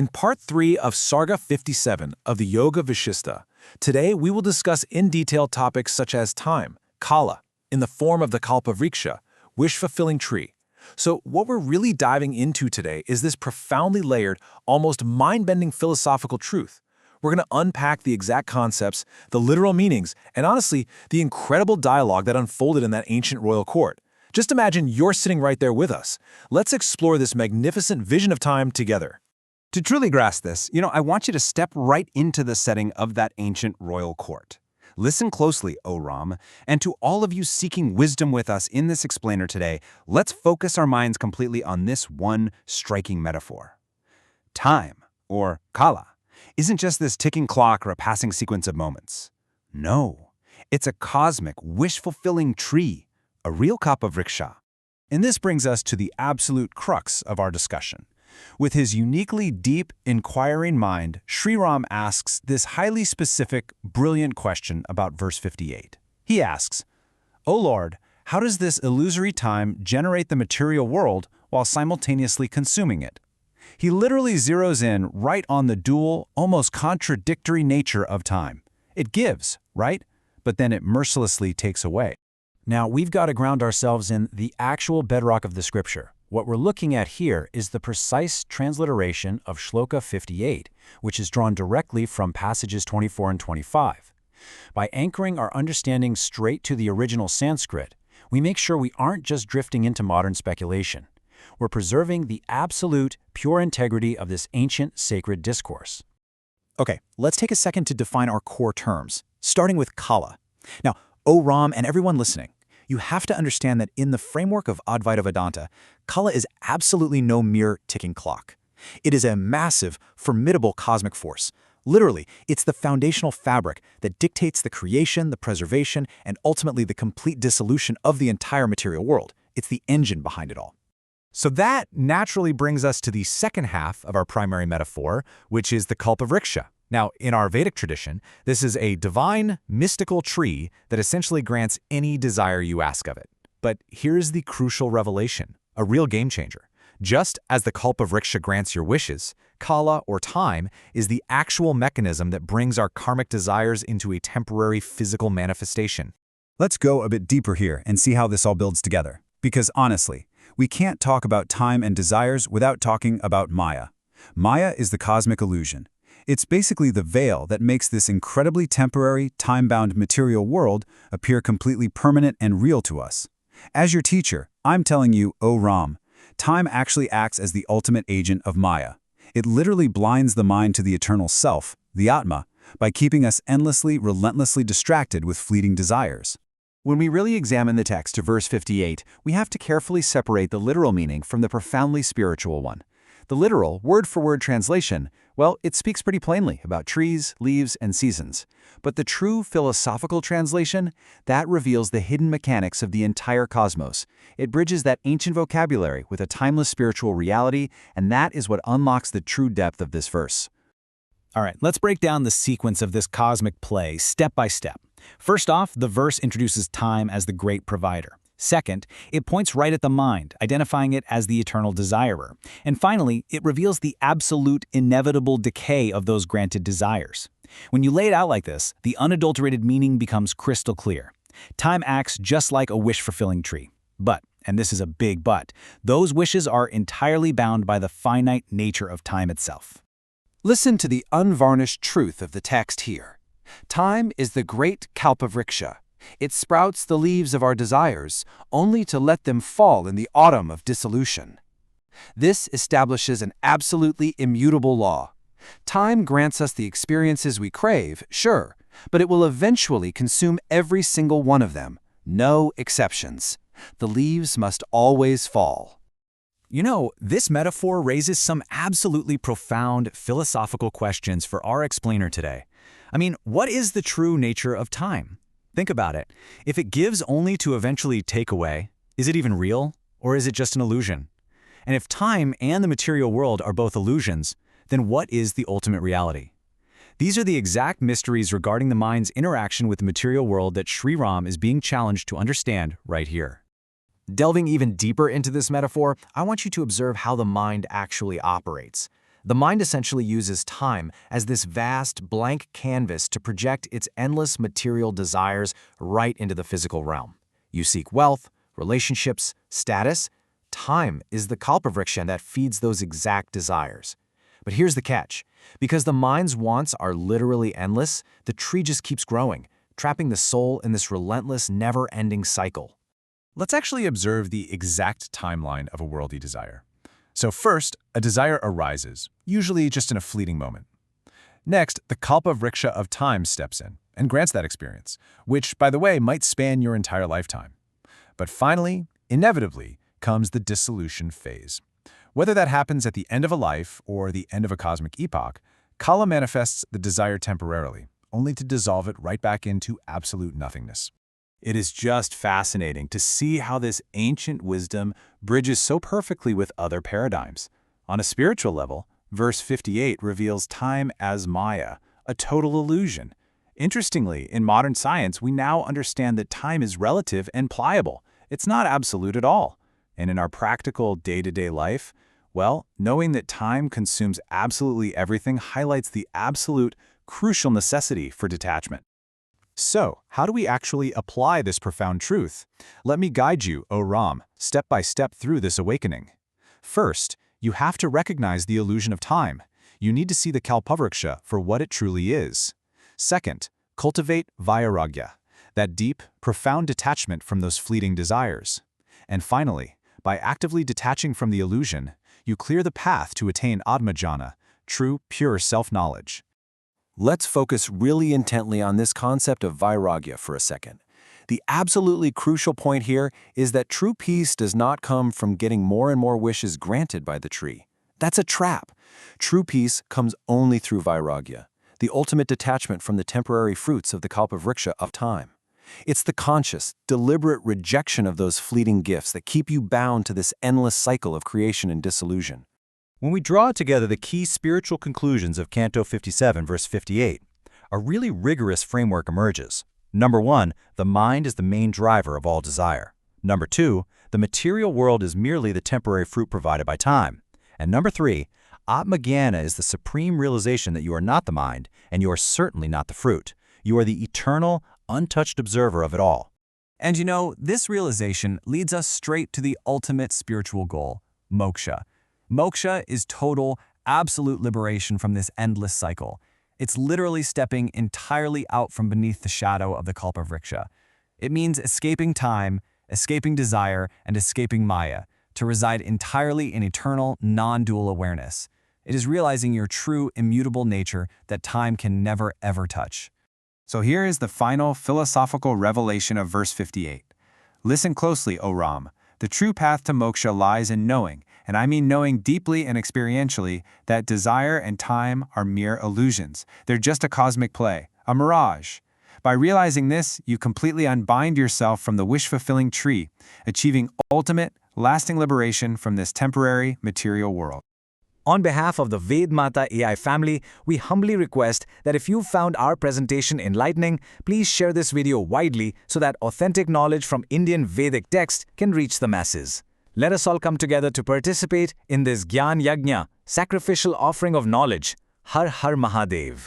In part 3 of Sarg-57 of the Yoga Vasistha, today we will discuss in detail topics such as time, kala, in the form of the kalpavriksha, wish-fulfilling tree. So what we're really diving into today is this profoundly layered, almost mind-bending philosophical truth. We're going to unpack the exact concepts, the literal meanings, and honestly, the incredible dialogue that unfolded in that ancient royal court. Just imagine you're sitting right there with us. Let's explore this magnificent vision of time together. To truly grasp this, I want you to step right into the setting of that ancient royal court. Listen closely, O Ram, and to all of you seeking wisdom with us in this explainer today, let's focus our minds completely on this one striking metaphor. Time, or kala, isn't just this ticking clock or a passing sequence of moments. No, it's a cosmic, wish-fulfilling tree, a real kalpavriksha. And this brings us to the absolute crux of our discussion. With his uniquely deep, inquiring mind, Sri Ram asks this highly specific, brilliant question about verse 58. He asks, "O Lord, how does this illusory time generate the material world while simultaneously consuming it?" He literally zeroes in right on the dual, almost contradictory nature of time. It gives, right? But then it mercilessly takes away. Now, we've got to ground ourselves in the actual bedrock of the scripture. What we're looking at here is the precise transliteration of Shloka 58, which is drawn directly from passages 24 and 25. By anchoring our understanding straight to the original Sanskrit, we make sure we aren't just drifting into modern speculation. We're preserving the absolute, pure integrity of this ancient, sacred discourse. Okay, let's take a second to define our core terms, starting with kala. Now, O Ram and everyone listening, you have to understand that in the framework of Advaita Vedanta, kala is absolutely no mere ticking clock. It is a massive, formidable cosmic force. Literally, it's the foundational fabric that dictates the creation, the preservation, and ultimately the complete dissolution of the entire material world. It's the engine behind it all. So that naturally brings us to the second half of our primary metaphor, which is the kalpavriksha. Now, in our Vedic tradition, this is a divine, mystical tree that essentially grants any desire you ask of it. But here's the crucial revelation, a real game changer. Just as the kalpavriksha grants your wishes, kala, or time, is the actual mechanism that brings our karmic desires into a temporary physical manifestation. Let's go a bit deeper here and see how this all builds together. Because honestly, we can't talk about time and desires without talking about Maya. Maya is the cosmic illusion. It's basically the veil that makes this incredibly temporary, time-bound material world appear completely permanent and real to us. As your teacher, I'm telling you, O Ram, time actually acts as the ultimate agent of Maya. It literally blinds the mind to the eternal self, the Atma, by keeping us endlessly, relentlessly distracted with fleeting desires. When we really examine the text to verse 58, we have to carefully separate the literal meaning from the profoundly spiritual one. The literal, word-for-word translation, well, it speaks pretty plainly about trees, leaves, and seasons. But the true philosophical translation, that reveals the hidden mechanics of the entire cosmos. It bridges that ancient vocabulary with a timeless spiritual reality, and that is what unlocks the true depth of this verse. All right, let's break down the sequence of this cosmic play step by step. First off, the verse introduces time as the great provider. Second, it points right at the mind, identifying it as the eternal desirer. And finally, it reveals the absolute, inevitable decay of those granted desires. When you lay it out like this, the unadulterated meaning becomes crystal clear. Time acts just like a wish-fulfilling tree. But, and this is a big but, those wishes are entirely bound by the finite nature of time itself. Listen to the unvarnished truth of the text here. Time is the great kalpavriksha. It sprouts the leaves of our desires, only to let them fall in the autumn of dissolution. This establishes an absolutely immutable law. Time grants us the experiences we crave, sure, but it will eventually consume every single one of them. No exceptions. The leaves must always fall. You know, this metaphor raises some absolutely profound philosophical questions for our explainer today. I mean, what is the true nature of time? Think about it. If it gives only to eventually take away, is it even real, or is it just an illusion? And if time and the material world are both illusions, then what is the ultimate reality? These are the exact mysteries regarding the mind's interaction with the material world that Sri Ram is being challenged to understand right here. Delving even deeper into this metaphor, I want you to observe how the mind actually operates. The mind essentially uses time as this vast, blank canvas to project its endless material desires right into the physical realm. You seek wealth, relationships, status. Time is the kalpavriksha that feeds those exact desires. But here's the catch. Because the mind's wants are literally endless, the tree just keeps growing, trapping the soul in this relentless, never-ending cycle. Let's actually observe the exact timeline of a worldly desire. So first, a desire arises, usually just in a fleeting moment. Next, the kalpavriksha of time steps in and grants that experience, which, by the way, might span your entire lifetime. But finally, inevitably, comes the dissolution phase. Whether that happens at the end of a life or the end of a cosmic epoch, Kala manifests the desire temporarily, only to dissolve it right back into absolute nothingness. It is just fascinating to see how this ancient wisdom bridges so perfectly with other paradigms. On a spiritual level, verse 58 reveals time as Maya, a total illusion. Interestingly, in modern science, we now understand that time is relative and pliable. It's not absolute at all. And in our practical day-to-day life, well, knowing that time consumes absolutely everything highlights the absolute, crucial necessity for detachment. So, how do we actually apply this profound truth? Let me guide you, O Ram, step by step through this awakening. First, you have to recognize the illusion of time. You need to see the kalpavriksha for what it truly is. Second, cultivate vairagya, that deep, profound detachment from those fleeting desires. And finally, by actively detaching from the illusion, you clear the path to attain atmajnana, true, pure self-knowledge. Let's focus really intently on this concept of vairagya for a second. The absolutely crucial point here is that true peace does not come from getting more and more wishes granted by the tree. That's a trap. True peace comes only through vairagya, the ultimate detachment from the temporary fruits of the kalpavriksha of time. It's the conscious, deliberate rejection of those fleeting gifts that keep you bound to this endless cycle of creation and dissolution. When we draw together the key spiritual conclusions of Canto 57, verse 58, a really rigorous framework emerges. Number 1, the mind is the main driver of all desire. Number 2, the material world is merely the temporary fruit provided by time. And number 3, Atmajnana is the supreme realization that you are not the mind, and you are certainly not the fruit. You are the eternal, untouched observer of it all. And you know, this realization leads us straight to the ultimate spiritual goal, moksha. Moksha is total, absolute liberation from this endless cycle. It's literally stepping entirely out from beneath the shadow of the kalpavriksha. It means escaping time, escaping desire, and escaping Maya, to reside entirely in eternal, non-dual awareness. It is realizing your true, immutable nature that time can never, ever touch. So here is the final philosophical revelation of verse 58. Listen closely, O Ram. The true path to moksha lies in knowing, and I mean knowing deeply and experientially, that desire and time are mere illusions. They're just a cosmic play, a mirage. By realizing this, you completely unbind yourself from the wish-fulfilling tree, achieving ultimate, lasting liberation from this temporary, material world. On behalf of the Vedmata AI family, we humbly request that if you found our presentation enlightening, please share this video widely so that authentic knowledge from Indian Vedic text can reach the masses. Let us all come together to participate in this Gyan Yajna, sacrificial offering of knowledge. Har Har Mahadev.